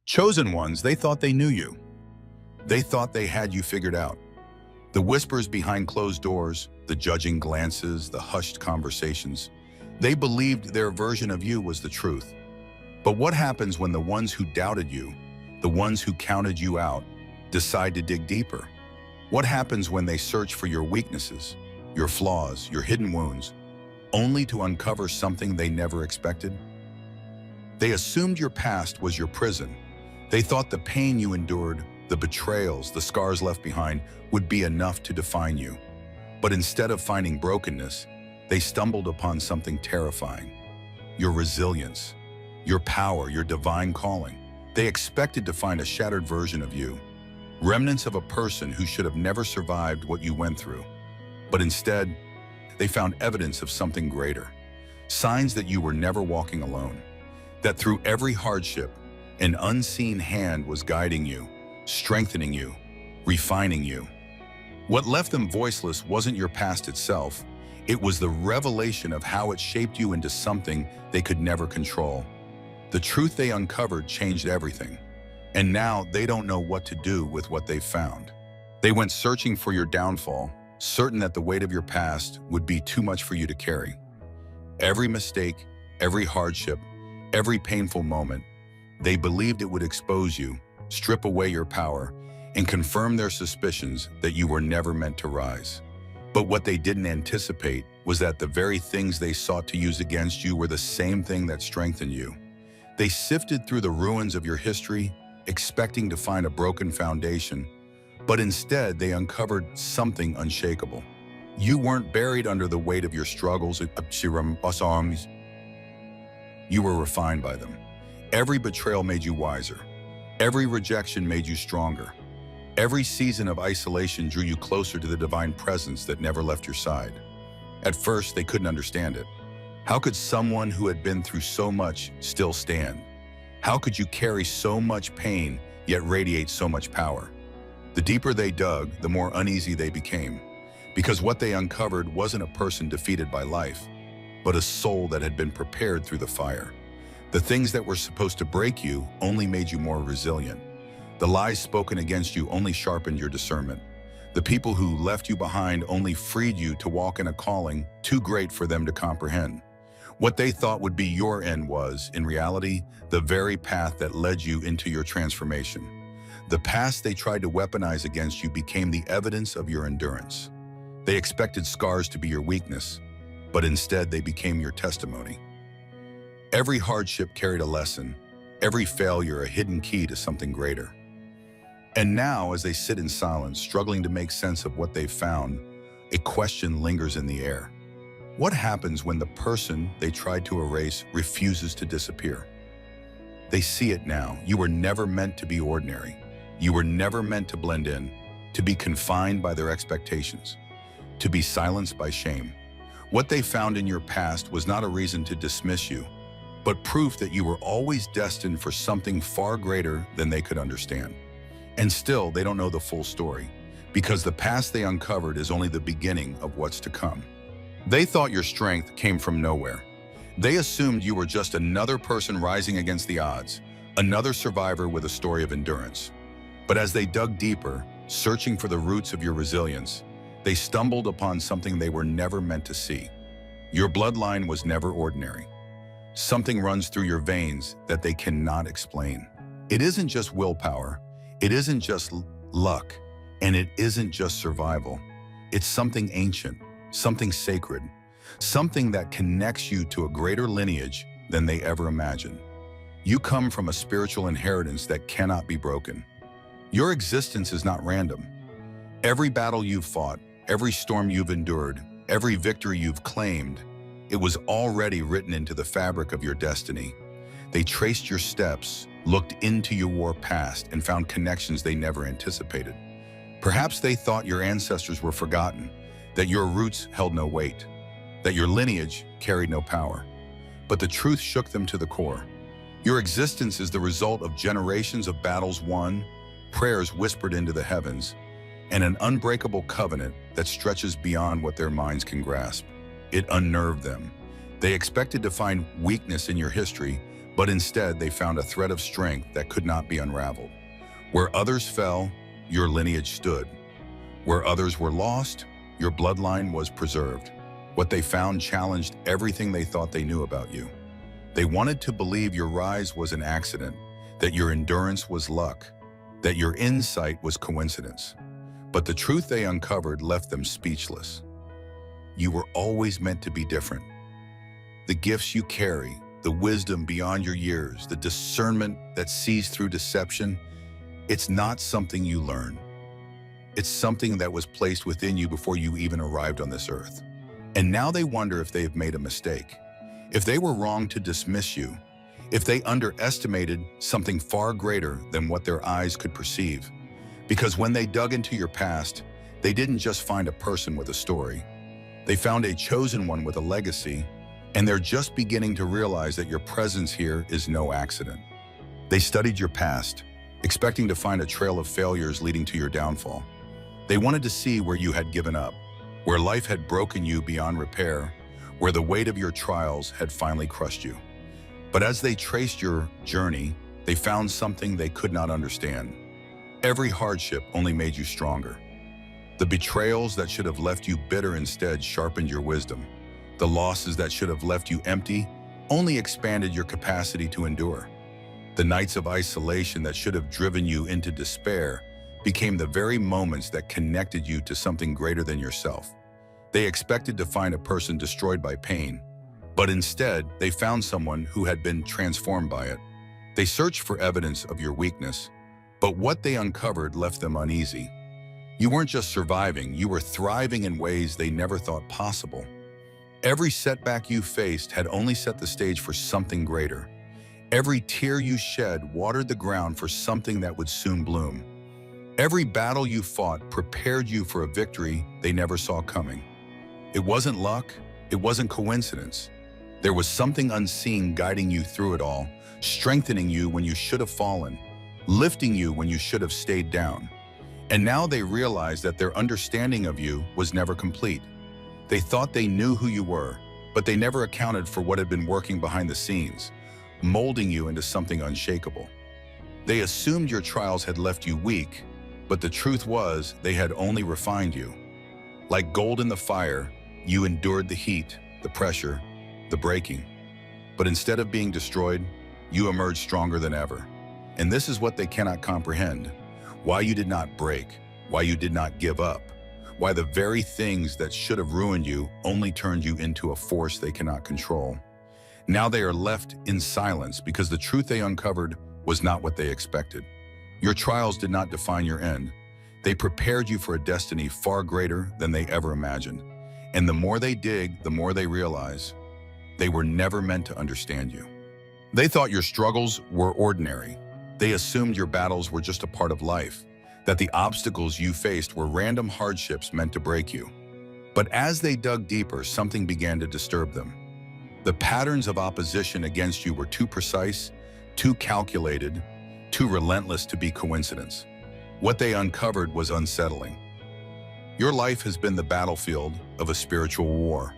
Chosen ones, they thought they knew you. They thought they had you figured out. The whispers behind closed doors, the judging glances, the hushed conversations, they believed their version of you was the truth. But what happens when the ones who doubted you, the ones who counted you out, decide to dig deeper? What happens when they search for your weaknesses, your flaws, your hidden wounds, only to uncover something they never expected? They assumed your past was your prison. They thought the pain you endured, the betrayals, the scars left behind, would be enough to define you. But instead of finding brokenness, they stumbled upon something terrifying: your resilience, your power, your divine calling. They expected to find a shattered version of you, remnants of a person who should have never survived what you went through. But instead, they found evidence of something greater, signs that you were never walking alone, that through every hardship, an unseen hand was guiding you, strengthening you, refining you. What left them voiceless wasn't your past itself. It was the revelation of how it shaped you into something they could never control. The truth they uncovered changed everything, and now they don't know what to do with what they've found. They went searching for your downfall, certain that the weight of your past would be too much for you to carry. Every mistake, every hardship, every painful moment, they believed it would expose you, strip away your power, and confirm their suspicions that you were never meant to rise. But what they didn't anticipate was that the very things they sought to use against you were the same thing that strengthened you. They sifted through the ruins of your history, expecting to find a broken foundation, but instead they uncovered something unshakable. You weren't buried under the weight of your struggles. You were refined by them. Every betrayal made you wiser. Every rejection made you stronger. Every season of isolation drew you closer to the divine presence that never left your side. At first, they couldn't understand it. How could someone who had been through so much still stand? How could you carry so much pain, yet radiate so much power? The deeper they dug, the more uneasy they became, because what they uncovered wasn't a person defeated by life, but a soul that had been prepared through the fire. The things that were supposed to break you only made you more resilient. The lies spoken against you only sharpened your discernment. The people who left you behind only freed you to walk in a calling too great for them to comprehend. What they thought would be your end was, in reality, the very path that led you into your transformation. The past they tried to weaponize against you became the evidence of your endurance. They expected scars to be your weakness, but instead they became your testimony. Every hardship carried a lesson, every failure a hidden key to something greater. And now, as they sit in silence, struggling to make sense of what they've found, a question lingers in the air. What happens when the person they tried to erase refuses to disappear? They see it now. You were never meant to be ordinary. You were never meant to blend in, to be confined by their expectations, to be silenced by shame. What they found in your past was not a reason to dismiss you, but proof that you were always destined for something far greater than they could understand. And still, they don't know the full story, because the past they uncovered is only the beginning of what's to come. They thought your strength came from nowhere. They assumed you were just another person rising against the odds, another survivor with a story of endurance. But as they dug deeper, searching for the roots of your resilience, they stumbled upon something they were never meant to see. Your bloodline was never ordinary. Something runs through your veins that they cannot explain. It isn't just willpower, it isn't just luck, and it isn't just survival. It's something ancient, something sacred, something that connects you to a greater lineage than they ever imagined. You come from a spiritual inheritance that cannot be broken. Your existence is not random. Every battle you've fought, every storm you've endured, every victory you've claimed, it was already written into the fabric of your destiny. They traced your steps, looked into your war past, and found connections they never anticipated. Perhaps they thought your ancestors were forgotten, that your roots held no weight, that your lineage carried no power. But the truth shook them to the core. Your existence is the result of generations of battles won, prayers whispered into the heavens, and an unbreakable covenant that stretches beyond what their minds can grasp. It unnerved them. They expected to find weakness in your history, But instead, they found a thread of strength that could not be unraveled. Where others fell, your lineage stood. Where others were lost, your bloodline was preserved. What they found challenged everything they thought they knew about you. They wanted to believe your rise was an accident, that your endurance was luck, that your insight was coincidence. But the truth they uncovered left them speechless. You were always meant to be different. The gifts you carry, the wisdom beyond your years, the discernment that sees through deception, it's not something you learn. It's something that was placed within you before you even arrived on this earth. And now they wonder if they have made a mistake, if they were wrong to dismiss you, if they underestimated something far greater than what their eyes could perceive. Because when they dug into your past, they didn't just find a person with a story. They found a chosen one with a legacy, and they're just beginning to realize that your presence here is no accident. They studied your past, expecting to find a trail of failures leading to your downfall. They wanted to see where you had given up, where life had broken you beyond repair, where the weight of your trials had finally crushed you. But as they traced your journey, they found something they could not understand. Every hardship only made you stronger. The betrayals that should have left you bitter instead sharpened your wisdom. The losses that should have left you empty only expanded your capacity to endure. The nights of isolation that should have driven you into despair became the very moments that connected you to something greater than yourself. They expected to find a person destroyed by pain, but instead they found someone who had been transformed by it. They searched for evidence of your weakness, but what they uncovered left them uneasy. You weren't just surviving, you were thriving in ways they never thought possible. Every setback you faced had only set the stage for something greater. Every tear you shed watered the ground for something that would soon bloom. Every battle you fought prepared you for a victory they never saw coming. It wasn't luck, it wasn't coincidence. There was something unseen guiding you through it all, strengthening you when you should have fallen, lifting you when you should have stayed down. And now they realized that their understanding of you was never complete. They thought they knew who you were, but they never accounted for what had been working behind the scenes, molding you into something unshakable. They assumed your trials had left you weak, but the truth was they had only refined you. Like gold in the fire, you endured the heat, the pressure, the breaking. But instead of being destroyed, you emerged stronger than ever. And this is what they cannot comprehend. Why you did not break, why you did not give up, why the very things that should have ruined you only turned you into a force they cannot control. Now they are left in silence because the truth they uncovered was not what they expected. Your trials did not define your end. They prepared you for a destiny far greater than they ever imagined. And the more they dig, the more they realize they were never meant to understand you. They thought your struggles were ordinary. They assumed your battles were just a part of life, that the obstacles you faced were random hardships meant to break you. But as they dug deeper, something began to disturb them. The patterns of opposition against you were too precise, too calculated, too relentless to be coincidence. What they uncovered was unsettling. Your life has been the battlefield of a spiritual war.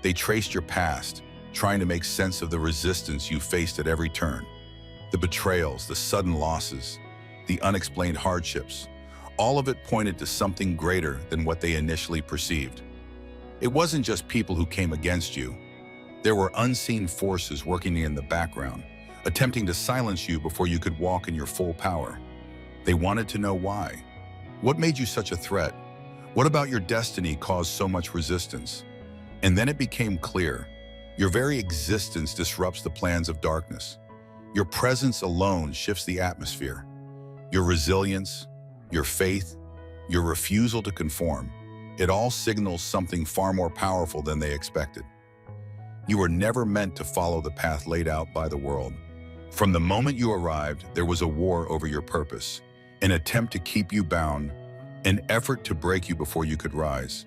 They traced your past, trying to make sense of the resistance you faced at every turn. The betrayals, the sudden losses, the unexplained hardships, all of it pointed to something greater than what they initially perceived. It wasn't just people who came against you. There were unseen forces working in the background, attempting to silence you before you could walk in your full power. They wanted to know why. What made you such a threat? What about your destiny caused so much resistance? And then it became clear. Your very existence disrupts the plans of darkness. Your presence alone shifts the atmosphere. Your resilience, your faith, your refusal to conform, it all signals something far more powerful than they expected. You were never meant to follow the path laid out by the world. From the moment you arrived, there was a war over your purpose, an attempt to keep you bound, an effort to break you before you could rise.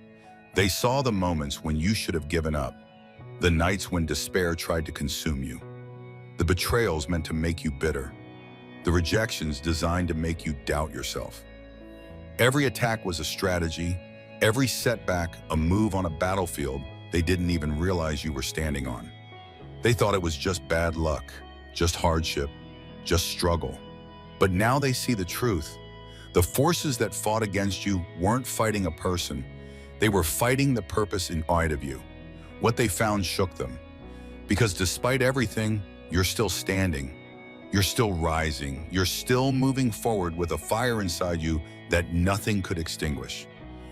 They saw the moments when you should have given up, the nights when despair tried to consume you. The betrayals meant to make you bitter. The rejections designed to make you doubt yourself. Every attack was a strategy, every setback a move on a battlefield they didn't even realize you were standing on. They thought it was just bad luck, just hardship, just struggle. But now they see the truth. The forces that fought against you weren't fighting a person. They were fighting the purpose inside of you. What they found shook them. Because despite everything, you're still standing. You're still rising. You're still moving forward with a fire inside you that nothing could extinguish.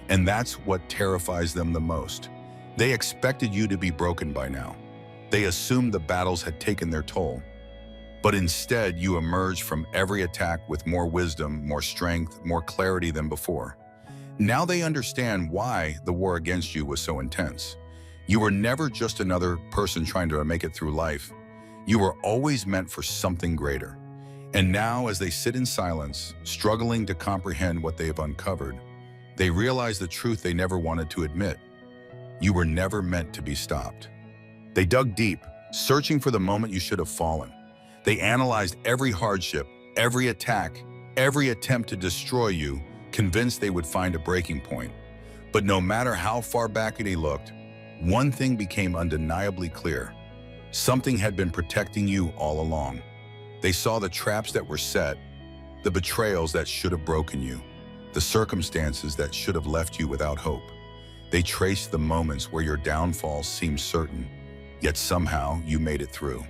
And that's what terrifies them the most. They expected you to be broken by now. They assumed the battles had taken their toll. But instead, you emerged from every attack with more wisdom, more strength, more clarity than before. Now they understand why the war against you was so intense. You were never just another person trying to make it through life. You were always meant for something greater. And now, as they sit in silence, struggling to comprehend what they have uncovered, they realize the truth they never wanted to admit. You were never meant to be stopped. They dug deep, searching for the moment you should have fallen. They analyzed every hardship, every attack, every attempt to destroy you, convinced they would find a breaking point. But no matter how far back they looked, one thing became undeniably clear. Something had been protecting you all along. They saw the traps that were set, the betrayals that should have broken you, the circumstances that should have left you without hope. They traced the moments where your downfall seemed certain, yet somehow you made it through.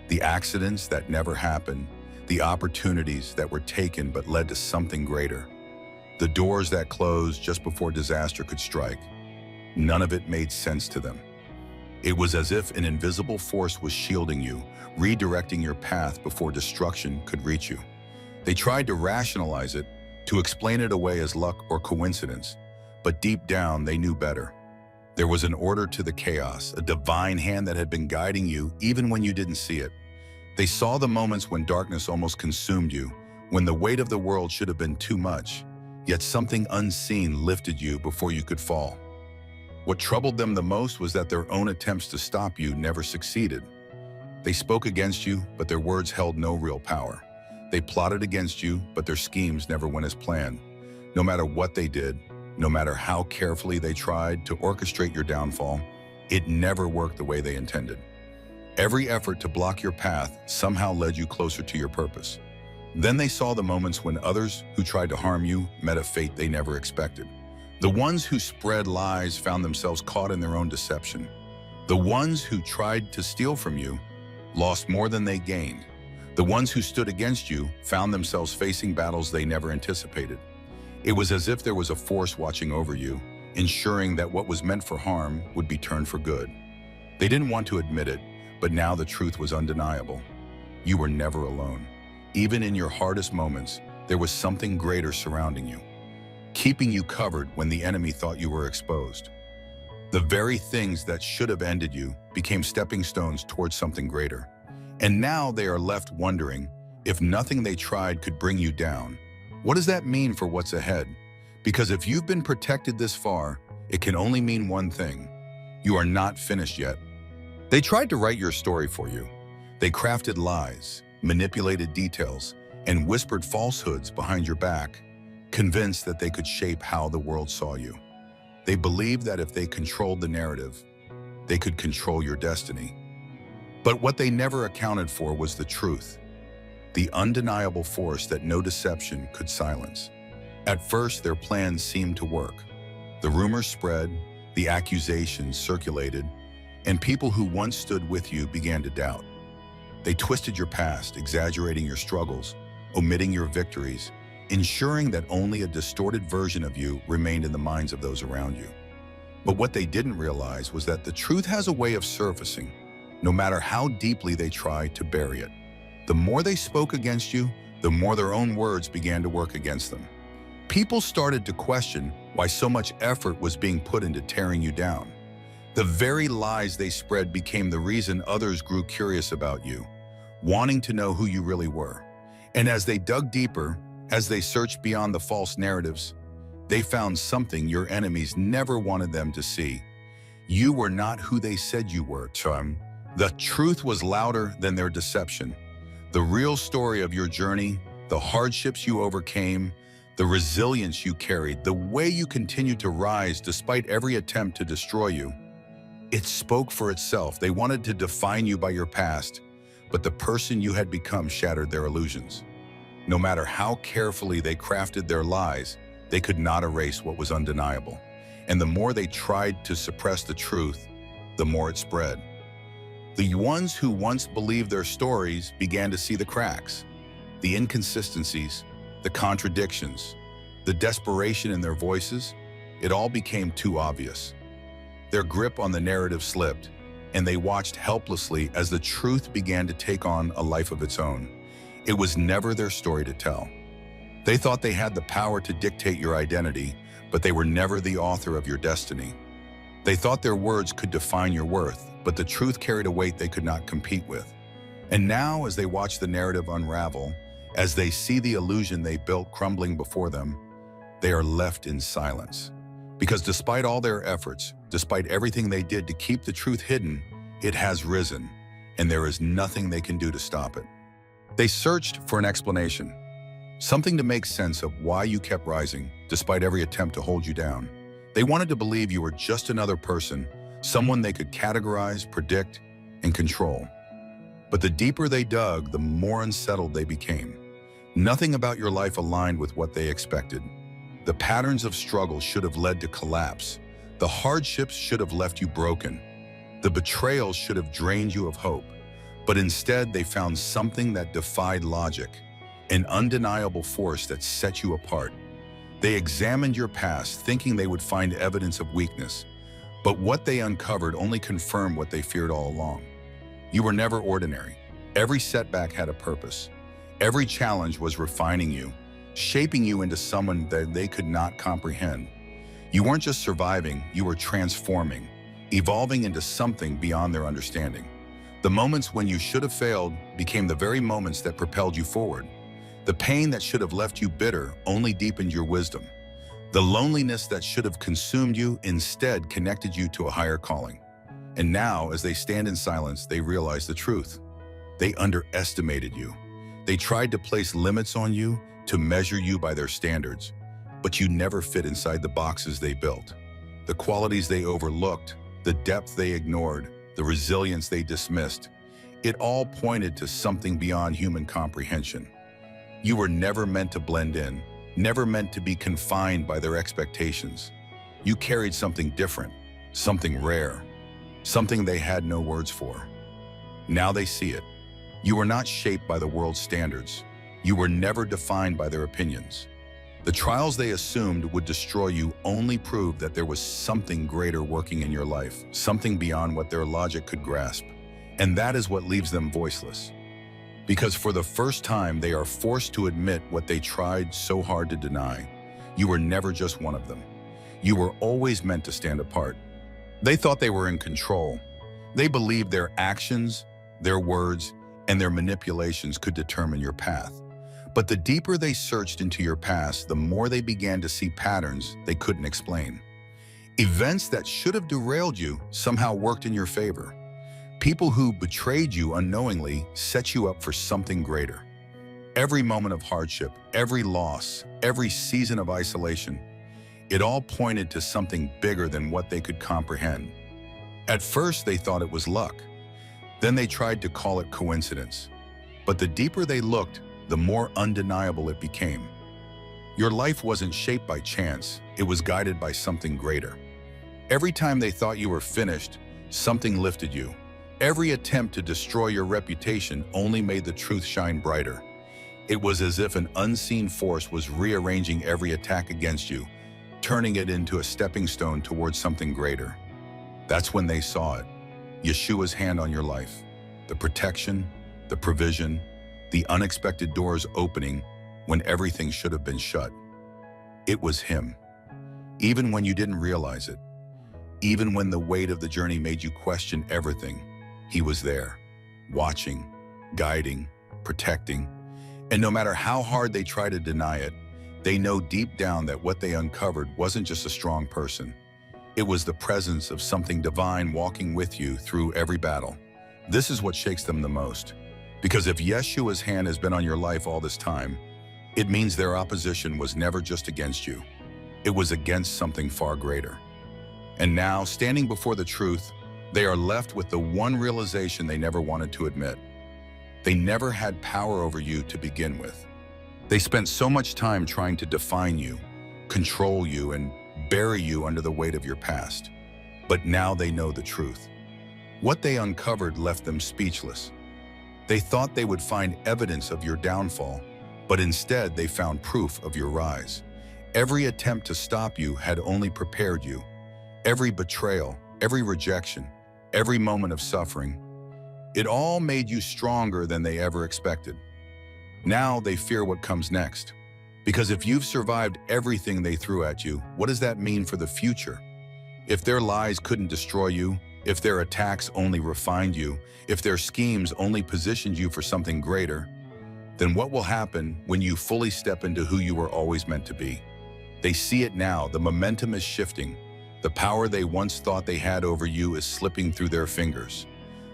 The accidents that never happened, the opportunities that were taken but led to something greater, the doors that closed just before disaster could strike. None of it made sense to them. It was as if an invisible force was shielding you, redirecting your path before destruction could reach you. They tried to rationalize it, to explain it away as luck or coincidence, but deep down they knew better. There was an order to the chaos, a divine hand that had been guiding you even when you didn't see it. They saw the moments when darkness almost consumed you, when the weight of the world should have been too much, yet something unseen lifted you before you could fall. What troubled them the most was that their own attempts to stop you never succeeded. They spoke against you, but their words held no real power. They plotted against you, but their schemes never went as planned. No matter what they did, no matter how carefully they tried to orchestrate your downfall, it never worked the way they intended. Every effort to block your path somehow led you closer to your purpose. Then they saw the moments when others who tried to harm you met a fate they never expected. The ones who spread lies found themselves caught in their own deception. The ones who tried to steal from you lost more than they gained. The ones who stood against you found themselves facing battles they never anticipated. It was as if there was a force watching over you, ensuring that what was meant for harm would be turned for good. They didn't want to admit it, but now the truth was undeniable. You were never alone. Even in your hardest moments, there was something greater surrounding you, keeping you covered when the enemy thought you were exposed. The very things that should have ended you became stepping stones towards something greater. And now they are left wondering, if nothing they tried could bring you down, what does that mean for what's ahead? Because if you've been protected this far, it can only mean one thing. You are not finished yet. They tried to write your story for you. They crafted lies, manipulated details, and whispered falsehoods behind your back, convinced that they could shape how the world saw you. They believed that if they controlled the narrative, they could control your destiny. But what they never accounted for was the truth, the undeniable force that no deception could silence. At first, their plans seemed to work. The rumors spread, the accusations circulated, and people who once stood with you began to doubt. They twisted your past, exaggerating your struggles, omitting your victories, ensuring that only a distorted version of you remained in the minds of those around you. But what they didn't realize was that the truth has a way of surfacing, no matter how deeply they try to bury it. The more they spoke against you, the more their own words began to work against them. People started to question why so much effort was being put into tearing you down. The very lies they spread became the reason others grew curious about you, wanting to know who you really were. And as they dug deeper, as they searched beyond the false narratives, they found something your enemies never wanted them to see. You were not who they said you were, Chum. The truth was louder than their deception. The real story of your journey, the hardships you overcame, the resilience you carried, the way you continued to rise despite every attempt to destroy you. It spoke for itself. They wanted to define you by your past, but the person you had become shattered their illusions. No matter how carefully they crafted their lies, they could not erase what was undeniable. And the more they tried to suppress the truth, the more it spread. The ones who once believed their stories began to see the cracks, the inconsistencies, the contradictions, the desperation in their voices. It all became too obvious. Their grip on the narrative slipped, and they watched helplessly as the truth began to take on a life of its own. It was never their story to tell. They thought they had the power to dictate your identity, but they were never the author of your destiny. They thought their words could define your worth, but the truth carried a weight they could not compete with. And now, as they watch the narrative unravel, as they see the illusion they built crumbling before them, they are left in silence. Because despite all their efforts, despite everything they did to keep the truth hidden, it has risen, and there is nothing they can do to stop it. They searched for an explanation, something to make sense of why you kept rising, despite every attempt to hold you down. They wanted to believe you were just another person, someone they could categorize, predict, and control. But the deeper they dug, the more unsettled they became. Nothing about your life aligned with what they expected. The patterns of struggle should have led to collapse. The hardships should have left you broken. The betrayals should have drained you of hope. But instead, they found something that defied logic, an undeniable force that set you apart. They examined your past, thinking they would find evidence of weakness. But what they uncovered only confirmed what they feared all along. You were never ordinary. Every setback had a purpose. Every challenge was refining you, shaping you into someone that they could not comprehend. You weren't just surviving, you were transforming, evolving into something beyond their understanding. The moments when you should have failed became the very moments that propelled you forward. The pain that should have left you bitter only deepened your wisdom. The loneliness that should have consumed you instead connected you to a higher calling. And now, as they stand in silence, they realize the truth. They underestimated you. They tried to place limits on you, to measure you by their standards, but you never fit inside the boxes they built. The qualities they overlooked, the depth they ignored, the resilience they dismissed, it all pointed to something beyond human comprehension. You were never meant to blend in, never meant to be confined by their expectations. You carried something different, something rare, something they had no words for. Now they see it. You were not shaped by the world's standards. You were never defined by their opinions. The trials they assumed would destroy you only proved that there was something greater working in your life, something beyond what their logic could grasp. And that is what leaves them voiceless. Because for the first time, they are forced to admit what they tried so hard to deny. You were never just one of them. You were always meant to stand apart. They thought they were in control. They believed their actions, their words, and their manipulations could determine your path. But the deeper they searched into your past, the more they began to see patterns they couldn't explain. Events that should have derailed you somehow worked in your favor. People who betrayed you unknowingly set you up for something greater. Every moment of hardship, every loss, every season of isolation, it all pointed to something bigger than what they could comprehend. At first, they thought it was luck. Then they tried to call it coincidence. But the deeper they looked, the more undeniable it became. Your life wasn't shaped by chance, it was guided by something greater. Every time they thought you were finished, something lifted you. Every attempt to destroy your reputation only made the truth shine brighter. It was as if an unseen force was rearranging every attack against you, turning it into a stepping stone towards something greater. That's when they saw it. Yeshua's hand on your life. The protection, the provision, the unexpected doors opening when everything should have been shut. It was him. Even when you didn't realize it, even when the weight of the journey made you question everything, he was there, watching, guiding, protecting. And no matter how hard they try to deny it, they know deep down that what they uncovered wasn't just a strong person. It was the presence of something divine walking with you through every battle. This is what shakes them the most. Because if Yeshua's hand has been on your life all this time, it means their opposition was never just against you. It was against something far greater. And now, standing before the truth, they are left with the one realization they never wanted to admit. They never had power over you to begin with. They spent so much time trying to define you, control you, and bury you under the weight of your past. But now they know the truth. What they uncovered left them speechless. They thought they would find evidence of your downfall, but instead they found proof of your rise. Every attempt to stop you had only prepared you. Every betrayal, every rejection, every moment of suffering, it all made you stronger than they ever expected. Now they fear what comes next. Because if you've survived everything they threw at you, what does that mean for the future? If their lies couldn't destroy you, if their attacks only refined you, if their schemes only positioned you for something greater, then what will happen when you fully step into who you were always meant to be? They see it now. The momentum is shifting. The power they once thought they had over you is slipping through their fingers.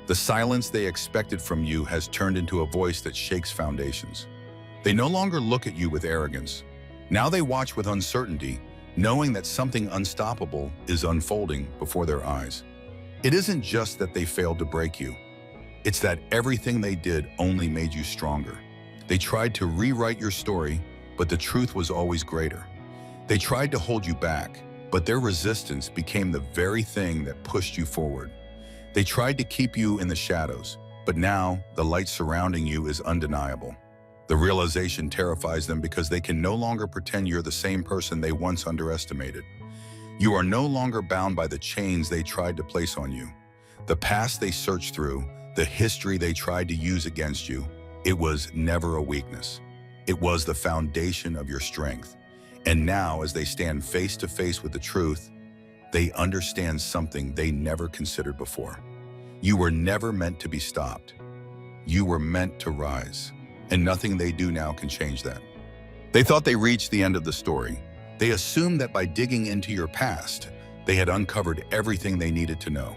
The silence they expected from you has turned into a voice that shakes foundations. They no longer look at you with arrogance. Now they watch with uncertainty, knowing that something unstoppable is unfolding before their eyes. It isn't just that they failed to break you. It's that everything they did only made you stronger. They tried to rewrite your story, but the truth was always greater. They tried to hold you back, but their resistance became the very thing that pushed you forward. They tried to keep you in the shadows, but now the light surrounding you is undeniable. The realization terrifies them because they can no longer pretend you're the same person they once underestimated. You are no longer bound by the chains they tried to place on you. The past they searched through, the history they tried to use against you, it was never a weakness. It was the foundation of your strength. And now, as they stand face to face with the truth, they understand something they never considered before. You were never meant to be stopped. You were meant to rise, and nothing they do now can change that. They thought they reached the end of the story. They assumed that by digging into your past, they had uncovered everything they needed to know.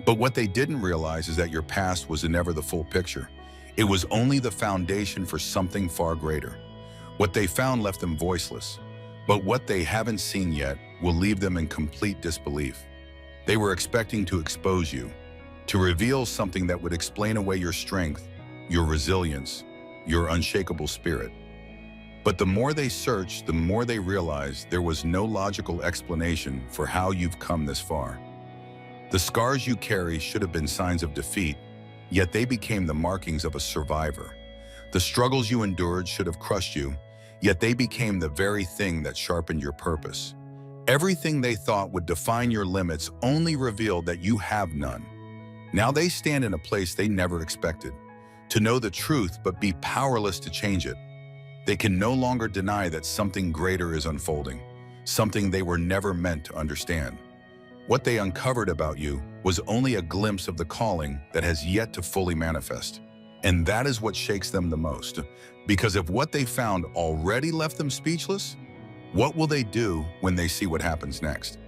But what they didn't realize is that your past was never the full picture. It was only the foundation for something far greater. What they found left them voiceless, but what they haven't seen yet will leave them in complete disbelief. They were expecting to expose you, to reveal something that would explain away your strength, your resilience, your unshakable spirit. But the more they searched, the more they realized there was no logical explanation for how you've come this far. The scars you carry should have been signs of defeat, yet they became the markings of a survivor. The struggles you endured should have crushed you, yet they became the very thing that sharpened your purpose. Everything they thought would define your limits only revealed that you have none. Now they stand in a place they never expected, to know the truth but be powerless to change it. They can no longer deny that something greater is unfolding, something they were never meant to understand. What they uncovered about you was only a glimpse of the calling that has yet to fully manifest. And that is what shakes them the most. Because if what they found already left them speechless, what will they do when they see what happens next?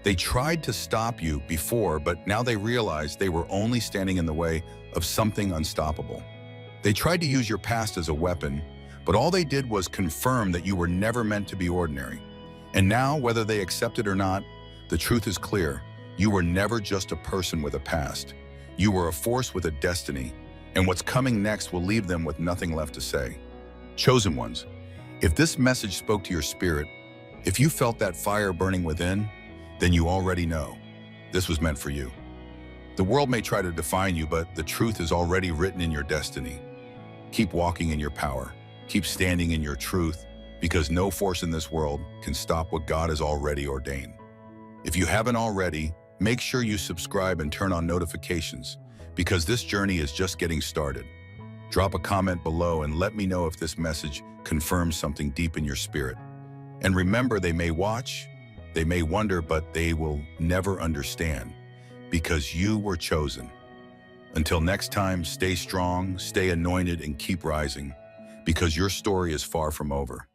They tried to stop you before, but now they realize they were only standing in the way of something unstoppable. They tried to use your past as a weapon, but all they did was confirm that you were never meant to be ordinary. And now, whether they accept it or not, the truth is clear. You were never just a person with a past. You were a force with a destiny, and what's coming next will leave them with nothing left to say. Chosen ones, if this message spoke to your spirit, if you felt that fire burning within, then you already know this was meant for you. The world may try to define you, but the truth is already written in your destiny. Keep walking in your power. Keep standing in your truth, because no force in this world can stop what God has already ordained. If you haven't already, make sure you subscribe and turn on notifications, because this journey is just getting started. Drop a comment below and let me know if this message confirms something deep in your spirit. And remember, they may watch, they may wonder, but they will never understand, because you were chosen. Until next time, stay strong, stay anointed, and keep rising, because your story is far from over.